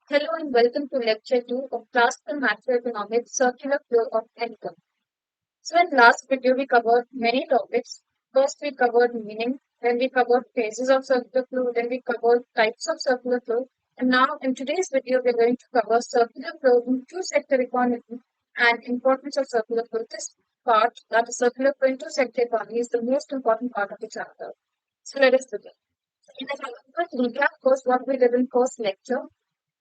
Hello and welcome to lecture 2 of classical macroeconomics circular flow of income. So in last video we covered many topics. First we covered meaning, then we covered phases of circular flow, then we covered types of circular flow. And now in today's video we're going to cover circular flow in two-sector economy and importance of circular flow. This part, that is circular flow in two-sector economy, is the most important part of the chapter. So let us begin. In the first recap first what we did in first lecture.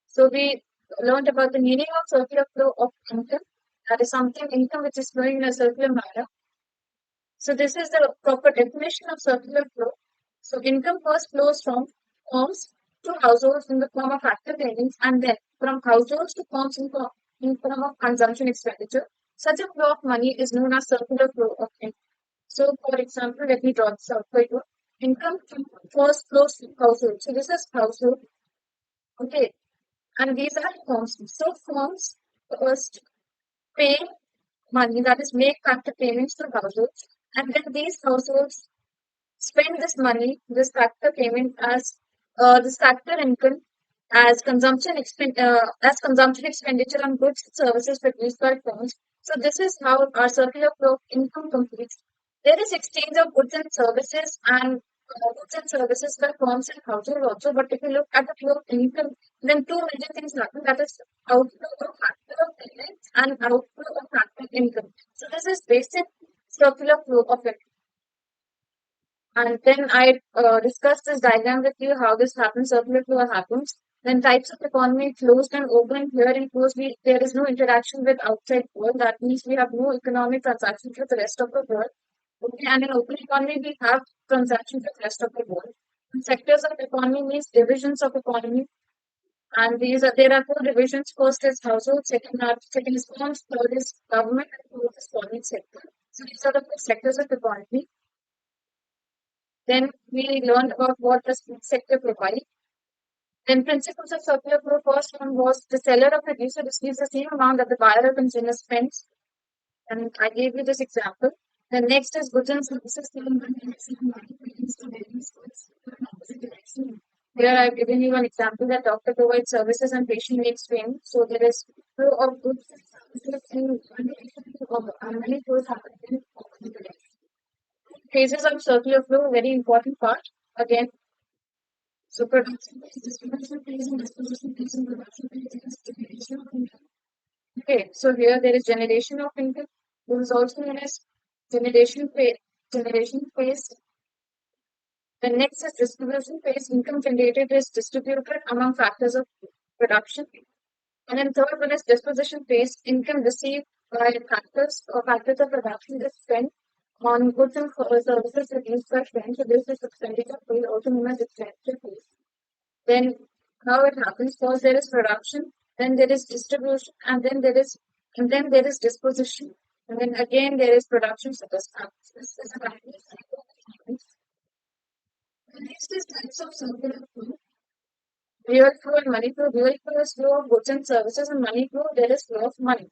So we learned about the meaning of circular flow of income. That is something income which is flowing in a circular manner. So this is the proper definition of circular flow. So income first flows from firms to households in the form of active payments and then from households to firms in form of consumption expenditure. Such a flow of money is known as circular flow of income. So for example, let me draw this out for you. Income first flows to household. So this is household. Okay, and these are firms. So firms first pay money, that is, make factor payments to households, and then these households spend this money, this factor payment as this factor income as consumption expenditure on goods and services produced by firms. So this is how our circular flow of income completes. There is exchange of goods and services by firms and households also. But if you look at the flow of income, then two major things happen. That is outflow of factor of payments and outflow of factor income. So this is basic circular flow of it. And then I discussed this diagram with you, how this happens, circular flow happens. Then types of economy, closed and open. Here in closed, there is no interaction with outside world. That means we have no economic transactions with the rest of the world. Okay, and in open economy, we have transactions with the rest of the world. And sectors of economy means divisions of economy. And there are four divisions. First is household, second is firms, third is government, and fourth is private sector. So these are the four sectors of economy. Then we learned about what does each sector provide. Then principles of circular flow. First one was the seller or producer receives the same amount that the buyer or consumer spends. And I gave you this example. The next is goods and services. Here I've given you an example that doctor provides services and patient makes payment. So there is flow of goods and services in one direction and many flows happen in opposite direction. Phases of circular flow, very important part. Again, so production phase, distribution phase, and disposition phase, and production phase is generation of income. Okay, so here there is generation of income. This is also known as generation phase. Generation phase. The next is distribution phase. Income generated is distributed among factors of production. And then third one is disposition phase. Income received by factors of production is spent on goods and services produced by friends. So this is expenditure phase, also known as expenditure phase. Then how it happens? First there is production, then there is distribution, and then there is disposition, and then again there is production. So this is a continuous cycle that happens. The next is types of circular flow. Real flow and money flow. Real flow is flow of goods and services, and money flow there is flow of money.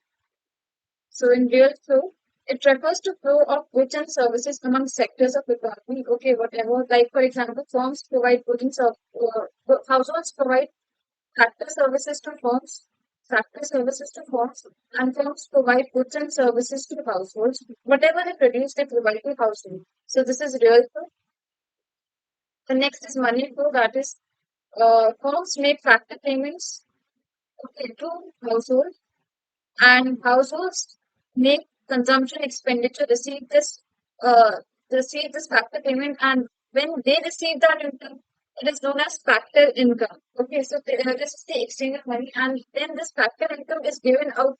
So in real flow, it refers to flow of goods and services among sectors of economy. Okay, whatever. Like for example, firms provide goods and households provide factor services to firms, and firms provide goods and services to households. Whatever they produce, they provide to households. So this is real flow. The next is money flow. That is, firms make factor payments, okay, to households, and households make consumption expenditure, uh, receive this factor payment, and when they receive that income, it is known as factor income. Okay, so this is the exchange of money, and then this factor income is given out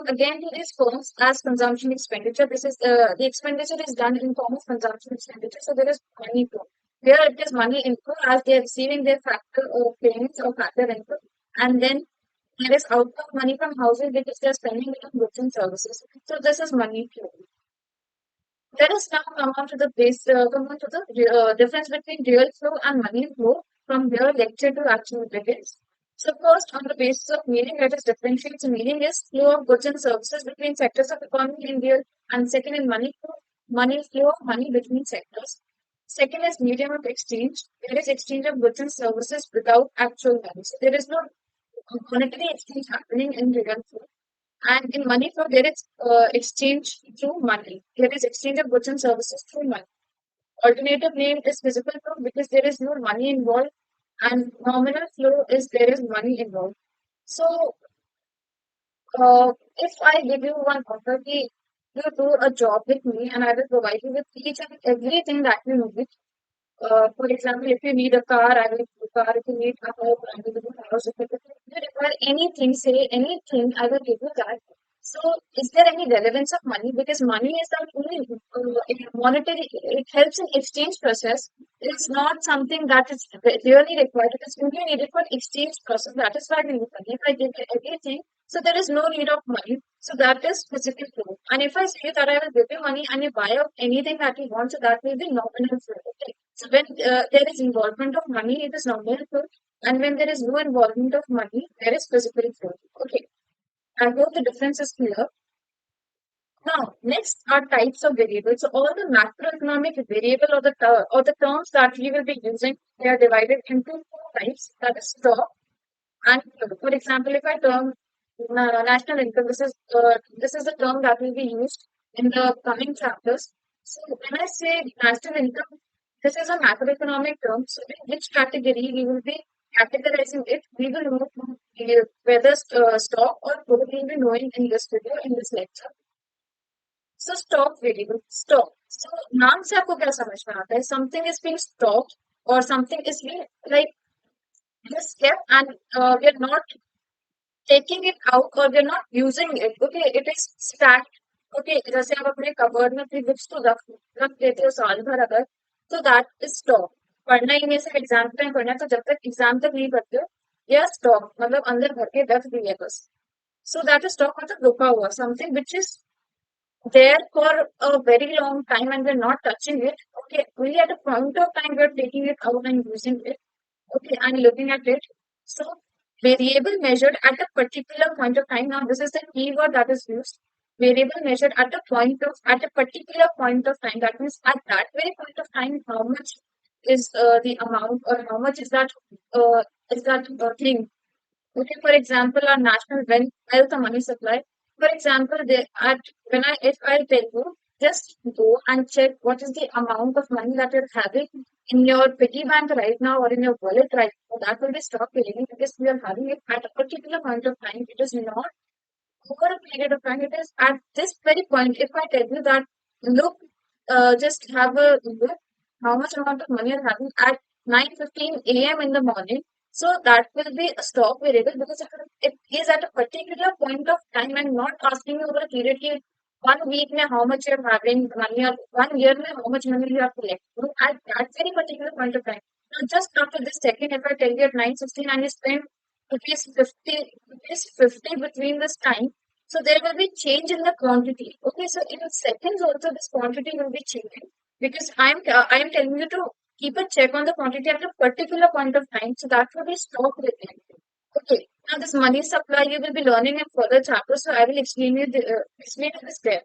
again to these firms as consumption expenditure. This is the expenditure is done in form of consumption expenditure, so there is money flow. Here it is money inflow as they are receiving their factor or payments or factor income, and then there is outflow of money from houses because they are spending it on goods and services. So this is money flow. Let us now come on to the difference between real flow and money flow from here lecture to actual begins. So first, on the basis of meaning, let us differentiate. So meaning is flow of goods and services between sectors of economy in real, and second is money flow of money between sectors. Second is medium of exchange. There is exchange of goods and services without actual money. So there is no monetary exchange happening in real flow. And in money flow, there is exchange through money. There is exchange of goods and services through money. Alternative name is physical flow because there is no money involved, and nominal flow is there is money involved. So, if I give you one offer, you do a job with me, and I will provide you with each and everything that you need. For example, if you need a car, I will give you a car. If you need a house, I will give you a house. If you require anything, say anything, I will give you that. So, is there any relevance of money? Because money is the only monetary, it helps in exchange process. It's not something that is really required. It is only needed for exchange process. That is why we need money. If I give you everything, so there is no need of money. So that is physical flow. And if I say that I will give you money and you buy up anything that you want, so that will be nominal flow. Okay. So when there is involvement of money, it is nominal flow. And when there is no involvement of money, there is physical flow. Okay. I hope the difference is clear. Now, next are types of variables. So all the macroeconomic variable or the terms that we will be using, they are divided into four types. That is stock and flow. For example, if I term national income, this is the term that will be used in the coming chapters. So when I say national income, this is a macroeconomic term. So in which category we will be categorizing it, we will know whether stock or flow we will be knowing in this video, in this lecture. So stock variable, stock. So नाम से आपको क्या समझ में आता है? Something is being stocked or something is being like just kept and we are not taking it out or we are not using it. Okay, it is stacked. Okay, जैसे आप अपने कबर्ड में अपनी बुक्स तो रख देते हो साल भर अगर, तो दैट इज स्टॉक. पढ़ना ही नहीं, सिर्फ एग्जाम टाइम पढ़ना है, तो जब तक एग्जाम तक नहीं पढ़ते हो, यह स्टॉक मतलब अंदर भर के रख दिए बस. सो दैट इज स्टॉक मतलब रुका हुआ, something which is there for a very long time and we're not touching it. Okay, only at a point of time we're taking it out and using it. Okay, and looking at it. So variable measured at a particular point of time. Now this is the keyword that is used. Variable measured at a particular point of time. That means at that very point of time, how much is the amount or how much is that thing. Okay, for example, our national wealth and money supply. For example, they at when I if I tell you, just go and check what is the amount of money that you're having in your piggy bank right now or in your wallet right now. That will be stock trading because we are having it at a particular point of time. It is not over a period of time. It is at this very point. If I tell you that, look, just have a look how much amount of money you're having at 9:15 a.m. in the morning. So that will be a stock variable because it is at a particular point of time and not asking you over a period ki 1 week mein how much you're having money or 1 year mein how much money you have collected. No, at that very particular point of time. Now just after this second, if I tell you at 9:16 and you spend rupees 50 between this time, so there will be change in the quantity. Okay, so in seconds also this quantity will be changing because I am telling you to keep a check on the quantity at a particular point of time. So that will be stock within. Okay, now this money supply you will be learning in further chapters. So I will explain this there.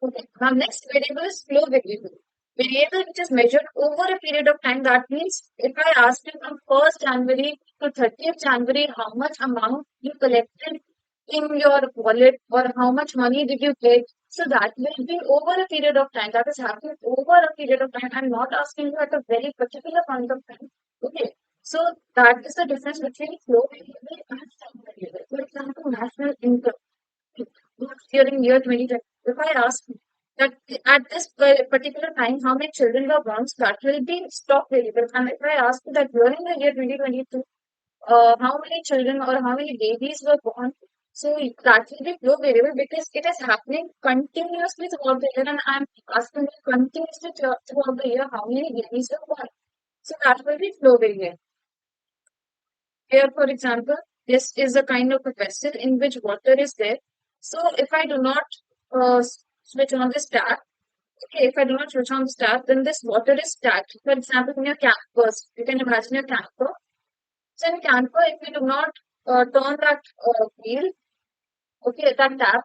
Okay, now next variable is flow variable. Variable which is measured over a period of time. That means if I ask you from 1st January to 30th January how much amount you collected in your wallet or how much money did you get, so that will be over a period of time. That is happening over a period of time. I'm not asking you at a very particular point of time. Okay, so that is the difference between flow variable and stock variable. For example, national income during year 2020, if I ask that at this particular time, how many children were born, so that will be stock variable. And if I ask you that during the year 2022, how many children or how many babies were born, so that will be flow variable because it is happening continuously throughout the year, and I'm asking you continuously throughout the year how many babies were born. So that will be flow variable. Here, for example, this is a kind of a vessel in which water is there. So if I do not switch on this tap, okay, if I do not switch on this tap, then this water is stacked. For example, in your campus, you can imagine your camper. So in camper, if we do not turn that wheel, okay, that tap,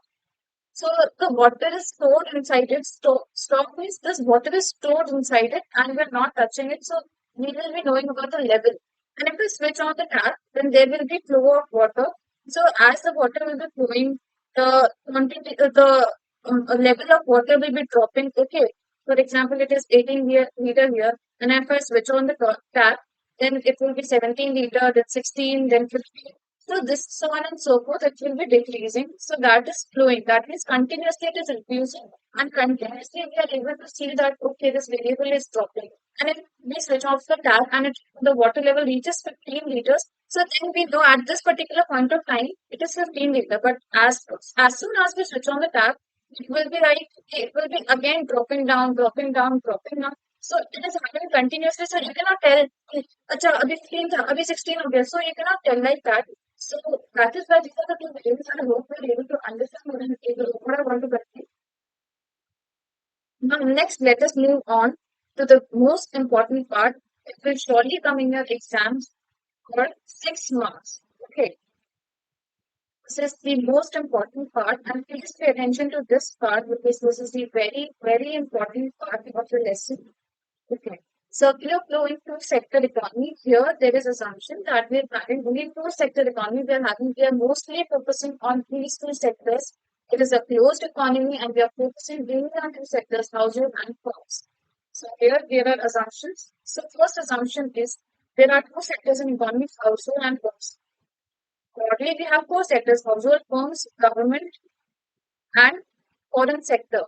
so the water is stored inside it. Stock means this water is stored inside it and we're not touching it. So we will be knowing about the level. And if we switch on the tap, then there will be flow of water. So as the water will be flowing, the quantity, level of water will be dropping. Okay. For example, it is 18 liter here, and if I switch on the tap, then it will be 17 liter, then 16, then 15. So this, so on and so forth, it will be decreasing. So that is flowing. That means continuously it is reducing, and continuously we are able to see that okay, this variable is dropping. And if we switch off the tap and the water level reaches 15 liters, so then we know at this particular point of time it is 15 liter. But as soon as we switch on the tap, it will be like it will be again dropping down, dropping down, dropping down. So it is happening continuously. So you cannot tell, अच्छा अभी 15 था, अभी 16 हो गया. So you cannot tell like that. So that is why these are the two variables. I hope we are able to understand what I want to convey. Now, next, let us move on to the most important part. It will surely come in your exams for 6 marks. Okay, this is the most important part, and please pay attention to this part because this is the very, very important part of the lesson. Okay. Circular flow in two-sector economy. Here, there is assumption that we are having only two-sector economy. We are mostly focusing on these two sectors. It is a closed economy, and we are focusing mainly on two sectors, household and firms. So here, there are assumptions. So first assumption is there are two sectors in economy, household and firms. Broadly, we have four sectors: household, firms, government, and foreign sector.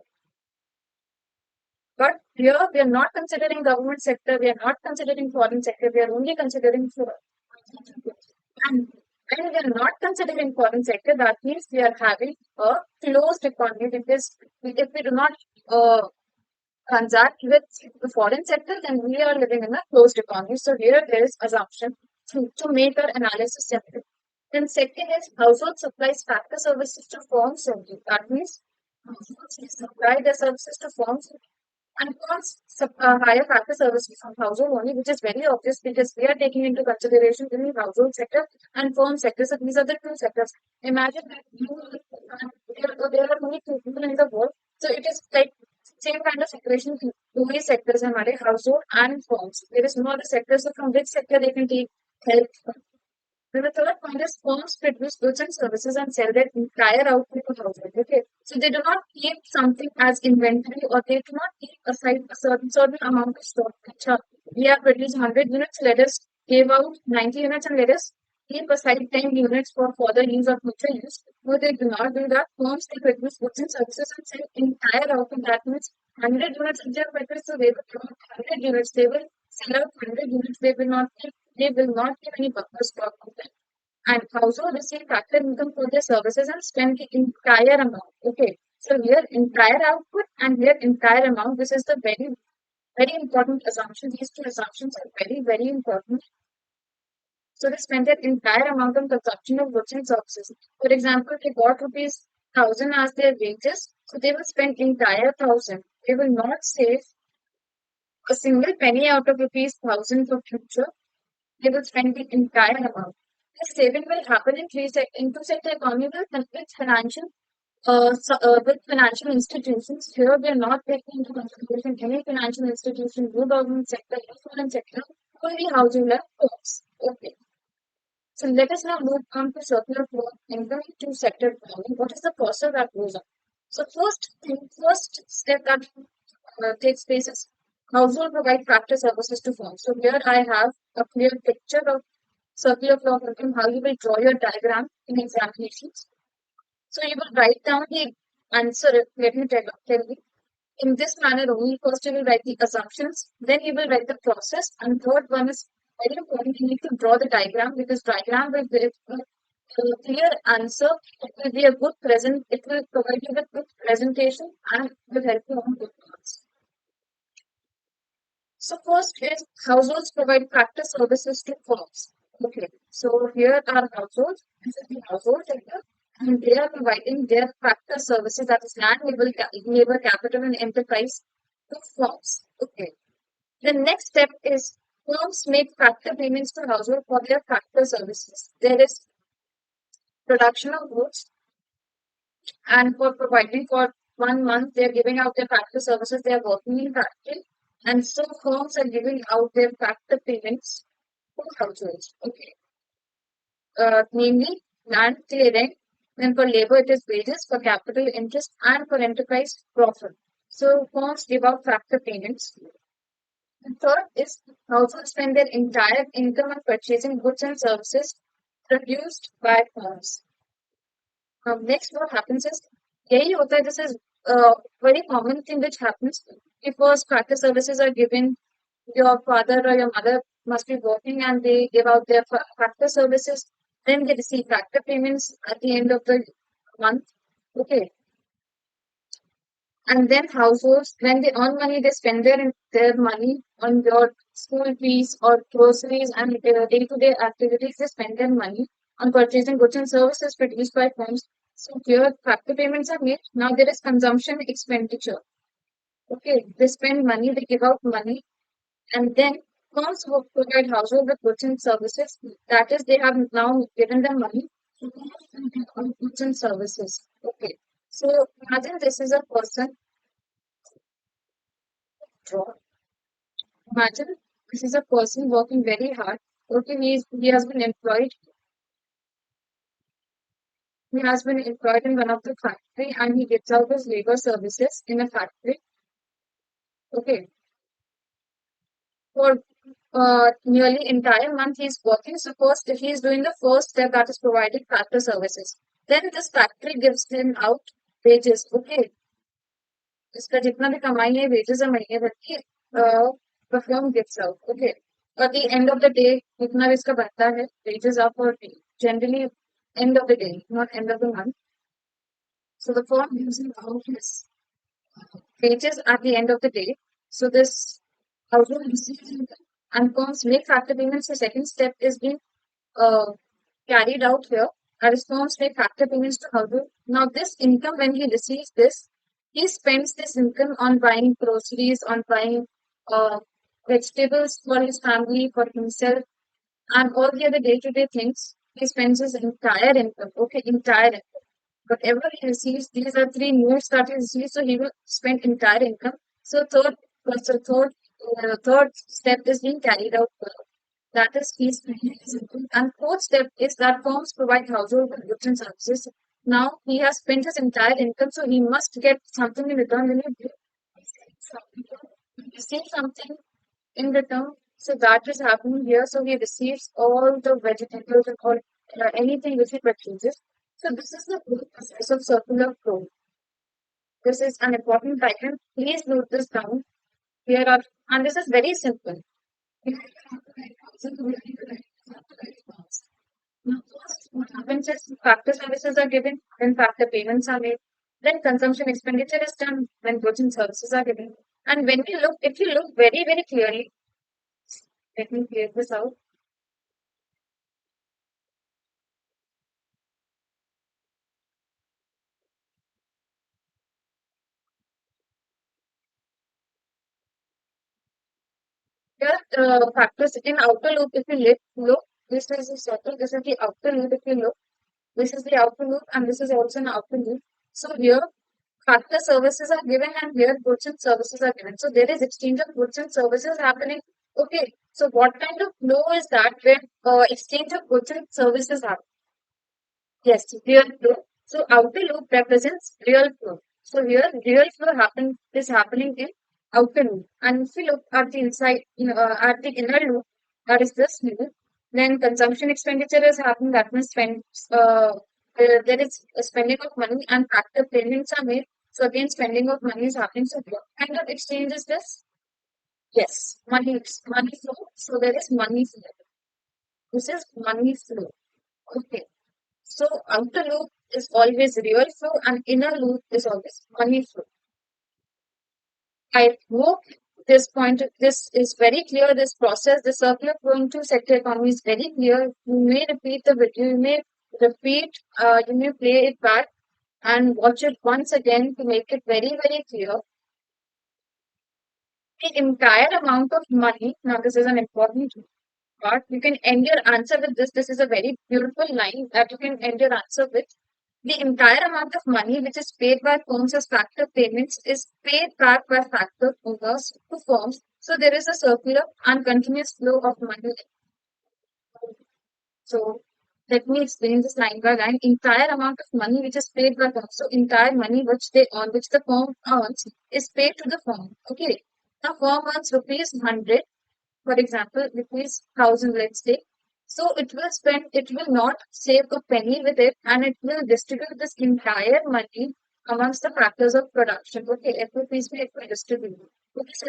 But here we are not considering government sector, we are not considering foreign sector, we are only considering and when we are not considering foreign sector, that means we are having a closed economy because if we do not transact with the foreign sector, then we are living in a closed economy. So here there is assumption to make our analysis simple. Then second is household supplies factor services to firms only. That means households supply their services to firms and firms hire factor services from household only, which is very obvious because we are taking into consideration the household sector and firm sector. So these are the two sectors. Imagine that there are only two people in the world. So it is like same kind of situation. Two sectors are household and firms. There is no other sector. So from which sector they can take help from. Then the third point is firms produce goods and services and sell their entire output to household. Okay. So they do not keep something as inventory or they do not keep aside a certain amount of stock. Achha, we have produced 100 units, let us give out 90 units and let us keep aside 10 units for further use or future use. No, they do not do that. Firms they produce goods and services and sell entire output. That means 100 units if they are produced, so they will give out 100 units. They will sell out 100 units. They will not keep any buffer stock of them. And household receive factor income for their services and spend the entire amount. Okay. So here entire output and here entire amount. This is the very, very important assumption. These two assumptions are very, very important. So they spend their entire amount on consumption of goods and services. For example, they got rupees 1,000 as their wages, so they will spend entire 1,000. They will not save a single penny out of rupees 1,000 for future. They will spend the entire amount. This saving will happen in in two-sector economy with financial institutions. Here we are not taking into consideration any financial institution, no government sector, no foreign sector, only housing and firms. Okay. So let us now move on to circular flow in the two-sector economy. What is the process that goes on? So first step that takes place is household provide factor services to firms. So here I have a clear picture of circular flow of income, how you will draw your diagram in examinations. So you will write down the answer. Let me tell you. In this manner only, first you will write the assumptions, then you will write the process, and third one is very important. You need to draw the diagram because diagram will give a clear answer. It will be a good present. It will provide you with good presentation and will help you on good marks. So first is households provide factor services to firms. Okay, so here are households. This is the household sector, and they are providing their factor services, that is land, labor, capital, and enterprise to firms. Okay. The next step is firms make factor payments to household for their factor services. There is production of goods, and for providing for 1 month, they are giving out their factor services. They are working in factory, and so firms are giving out their factor payments for households. Okay, namely land clearing. Then for labor, it is wages, for capital interest, and for enterprise profit. So firms give out factor payments. The third is households spend their entire income on purchasing goods and services produced by firms. Next, what happens is, यही होता है, this is a very common thing which happens because factor services are given. Your father or your mother must be working and they give out their factor services. Then they receive factor payments at the end of the month. Okay, and then households, when they earn money, they spend their money on your school fees or groceries and day-to-day activities. They spend their money on purchasing goods and services produced by firms. So here, factor payments are made. Now there is consumption expenditure. Okay, they spend money, they give out money, and then firms who provide household with goods and services. That is, they have now given them money to give out goods and services. Okay, so imagine this is a person. Imagine this is a person working very hard. Okay, he has been employed. He has been employed in one of the factory and he gives out his labor services in a factory. Okay, for nearly entire month he's working. So first he is doing the first step, that is providing factor services. Then this factory gives him out wages. Okay, इसका जितना भी कमाई है wages है महीने भर की the firm gives out. Okay, at the end of the day जितना भी इसका बनता है wages are for generally end of the day, not end of the month. So the firm gives him out his wages at the end of the day. So this household receives income and firms make factor payments. The second step is being uh, carried out here. That is, firms make factor payments to household. Now, this income, when he receives this, he spends this income on buying groceries, on buying uh, vegetables for his family, for himself, and all the other day-to-day things. He spends his entire income. Okay, entire income. Whatever he receives, these are three notes that he receives, so he will spend entire income. So third step is being carried out. That is fees payment. And fourth step is that firms provide household goods and services. Now he has spent his entire income, so he must get something in return. When you receive something in return, so that is happening here. So he receives all the vegetables and all anything which he purchases. So this is the whole process of circular flow. This is an important item. Please note this down. Here are, and this is very simple. Now, first, what happens is factor services are given, then factor payments are made, then consumption expenditure is done, when goods and services are given. And when we look, if you look very, very clearly, let me clear this out. Here, factors in outer loop, if you look, this is the circle, this is the outer loop, if you look, this is the outer loop, and this is also an outer loop. So here, factor services are given, and here goods and services are given. So there is exchange of goods and services happening. Okay, so what kind of flow is that where exchange of goods and services happen? Yes, real flow. So outer loop represents real flow. So here real flow is happening in outer loop. And if you look at the inside, at the inner loop, that is this loop, then consumption expenditure is happening. That means there is a spending of money and factor payments are made. So again, spending of money is happening. So what kind of exchange is this? Yes, money flow. So there is money flow. This is money flow. Okay. So outer loop is always real flow and inner loop is always money flow. I hope this is very clear. This process, the circular flow into sector economy is very clear. You may repeat the video, you may play it back and watch it once again to make it very, very clear. The entire amount of money, now this is an important part, you can end your answer with this. This is a very beautiful line that you can end your answer with. The entire amount of money which is paid by firms as factor payments is paid back by factor owners to firms. So there is a circular and continuous flow of money. So let me explain this line by line. Entire amount of money which is paid by firm. So entire money which they earn, which the firm earns, is paid to the firm. Okay. Now firm earns rupees 100, for example, rupees 1000, let's say. So it will not save a penny with it, and it will distribute this entire money amongst the factors of production. Okay, FOPs में it will distribute. Okay, so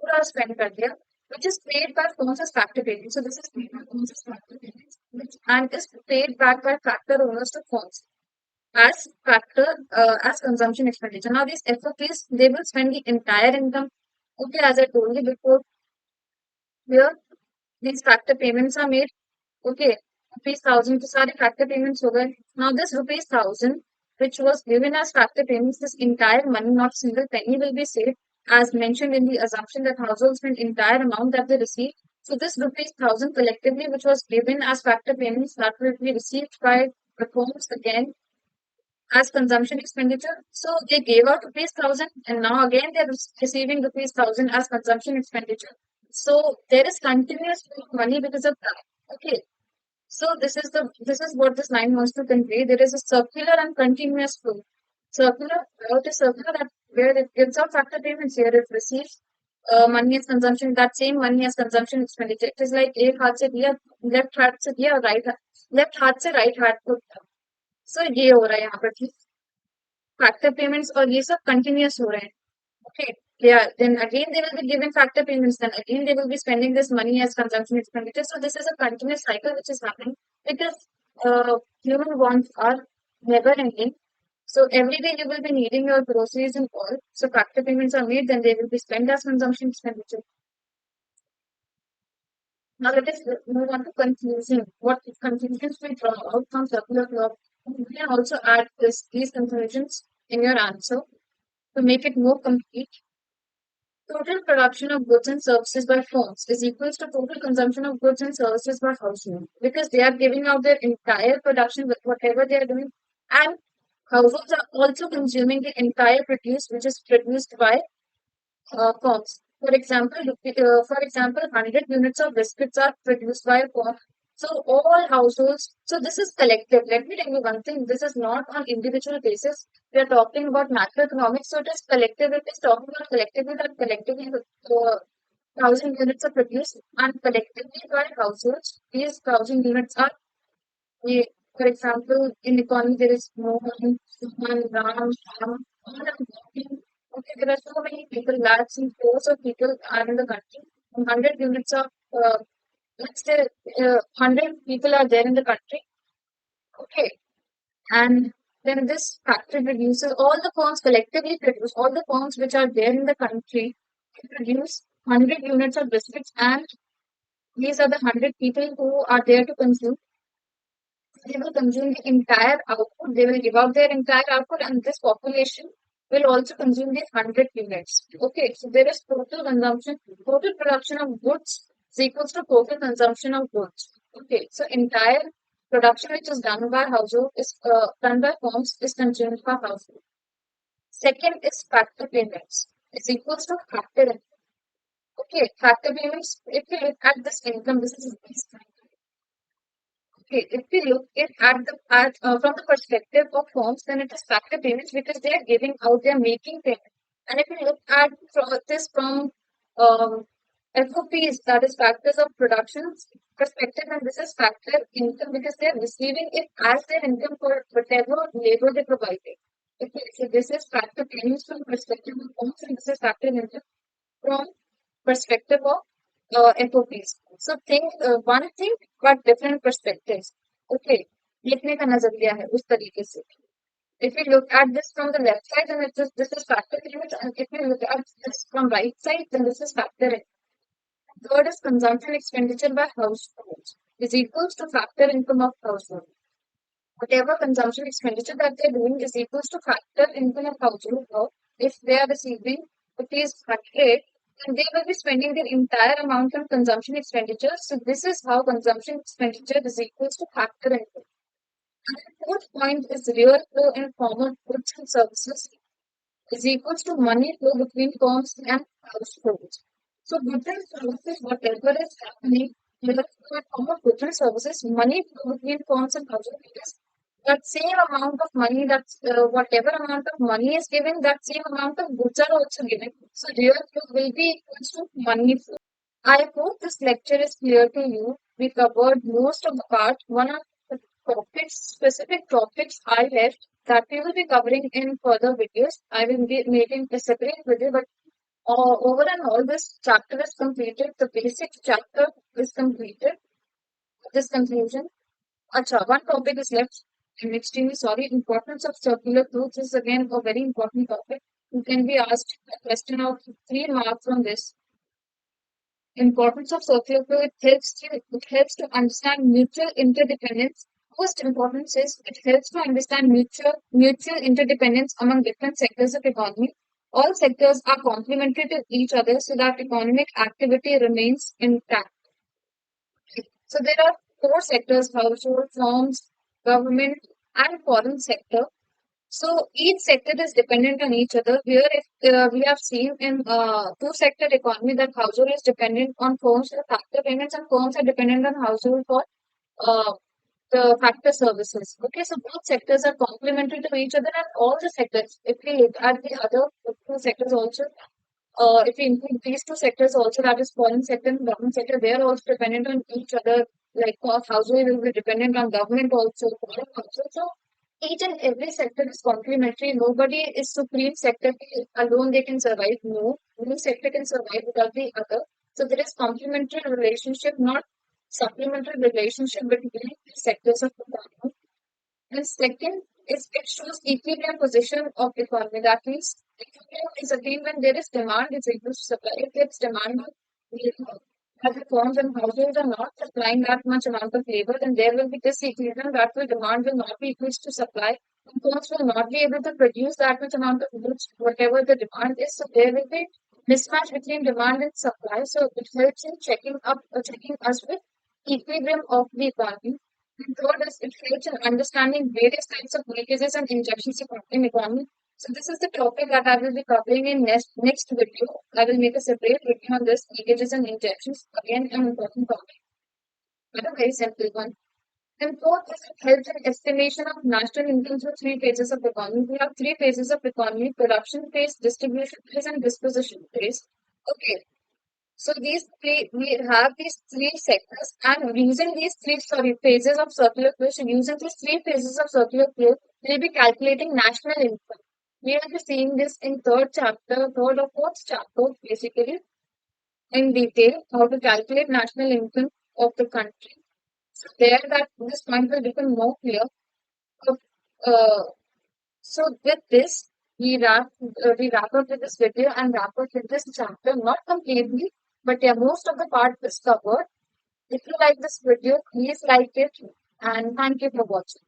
पूरा spend कर दिया, which is paid by firms as factor payment. So this is paid by firms as factor payments, and is paid back by factor owners to firms as consumption expenditure. Now these FOPs, they will spend the entire income. Okay, as I told you before, here these factor payments are made. Okay, rupees 1000 to सारे factor payments हो गए. Now this rupees 1000 which was given as factor payments, this entire money, not single penny, will be saved as mentioned in the assumption that households spend entire amount that they receive. So this rupees 1000 collectively which was given as factor payments, that will be received by the homes again as consumption expenditure. So they gave out rupees 1000 and now again they are receiving rupees 1000 as consumption expenditure. So there is continuous flow of money because of that. Okay. So this is what this line wants to convey. There is a circular and continuous flow. Circular, what is circular? That where it gives out factor payments, here it receives money as consumption, that same money as consumption expenditure. It is like एक हाथ से दिया, left हाथ से दिया, left हाथ से right हाथ को दिया. So ये हो रहा है यहाँ पर कि factor payments और ये सब continuous हो रहे हैं. Okay. Yeah, then again they will be giving factor payments, then again they will be spending this money as consumption expenditure. So this is a continuous cycle which is happening because human wants are never ending. So every day you will be needing your groceries and all. So factor payments are made, then they will be spent as consumption expenditure. Now let us move on to conclusion. What conclusions we draw out from circular law? You can also add these conclusions in your answer to make it more complete. Total production of goods and services by firms is equals to total consumption of goods and services by household because they are giving out their entire production with whatever they are doing, and households are also consuming the entire produce which is produced by firms. For example, 100 units of biscuits are produced by a firm. So all households, so this is collective. Let me tell you one thing, this is not on individual basis. We are talking about macroeconomics, so it is collective. It is talking about collectively that collectively 1000 units are produced and collectively by households. These 1000 units are, for example, in economy there is Mohan, Suman, Ram, Sham, all are working. Okay, there are so many people, lakhs and crores of people are in the country. 100 units of, let's say, 100 people are there in the country. Okay, and then this factory produces, all the firms collectively produce, all the firms which are there in the country produce 100 units of biscuits, and these are the 100 people who are there to consume. They will consume the entire output, they will give out their entire output, and this population will also consume these 100 units. Okay, so there is total consumption, total production of goods is equals to total consumption of goods. Okay, so entire production which is done by household is done by firms is consumed by household. Second is factor payments is equals to factor income. Okay, factor payments, if you look at this income, this is okay, if we look it at from the perspective of firms, then it is factor payments because they are giving out, they are making payment. And if we look at this from FOPs, that is factors of production perspective, and this is factor income because they are receiving it as their income for whatever labor they provided. Okay, so this is factor payments from perspective of firms, and this is factor income from perspective of FOPs. So think one thing but different perspectives. Okay, देखने का नजरिया है उस तरीके से. If we look at this from the left side, then this is factor limit, and if we look at this from right side, then this is factor in. Third is consumption expenditure by households is equals to factor income of household. Whatever consumption expenditure that they're doing is equals to factor income of household. Or if they are receiving rupees 100, then they will be spending their entire amount on consumption expenditure. So this is how consumption expenditure is equals to factor income. And the fourth point is real flow in form of goods and services is equals to money flow between firms and households. So goods and services, whatever is happening, Whether in form of goods and services, money flow between firms and household because that same amount of money, whatever amount of money is given, that same amount of goods are also given. So real flow will be equals to money flow. I hope this lecture is clear to you. We covered most of the part. One of the specific topics I left that we will be covering in further videos. I will be making a separate video, but over and all, this chapter is completed. The basic chapter is completed. This conclusion. Acha, one topic is left. I'm extremely sorry. Importance of circular flows is again a very important topic. You can be asked a question of 3 marks on this. Importance of circular flow, it helps to understand mutual interdependence. Most importance is it helps to understand mutual interdependence among different sectors of economy. All sectors are complementary to each other so that economic activity remains intact. So there are 4 sectors: household, firms, government, and foreign sector. So each sector is dependent on each other. Here, if we have seen in two-sector economy that household is dependent on firms for factor payments and firms are dependent on household for uh, the factor services. Okay, so both sectors are complementary to each other and all the sectors. If we look at the other 2 sectors also, if we include these 2 sectors also, that is foreign sector and government sector, they are also dependent on each other. Like household will be dependent on government also, foreign also. So each and every sector is complementary. Nobody is supreme sector alone they can survive. No, no sector can survive without the other. So there is complementary relationship, not supplementary relationship between the sectors of the economy. And second is it shows equilibrium position of economy. That means equilibrium is again when there is demand is equal to supply. If there is demand of labor, as the firms and households are not supplying that much amount of labor, then there will be disequilibrium. That will demand will not be equal to supply. And firms will not be able to produce that much amount of goods, whatever the demand is. So there will be mismatch between demand and supply. So it helps in checking us with equilibrium of the economy. And third is it helps in understanding various types of leakages and injections of in economy. So this is the topic that I will be covering in next video. I will make a separate video on this leakages and injections. Again, an important topic, but a very simple one. And fourth is it helps in estimation of national income through 3 phases of economy. We have 3 phases of economy: production phase, distribution phase, and disposition phase. Okay, so we have these 3 sectors, and using these phases of circular flow. So using these 3 phases of circular flow, we'll be calculating national income. We will be seeing this in third or fourth chapter, basically in detail, how to calculate national income of the country. So there, that this point will become more clear. So, uh, so with this, we wrap up with this video and wrap up with this chapter. Not completely, but yeah, most of the part is covered. If you like this video, please like it and thank you for watching.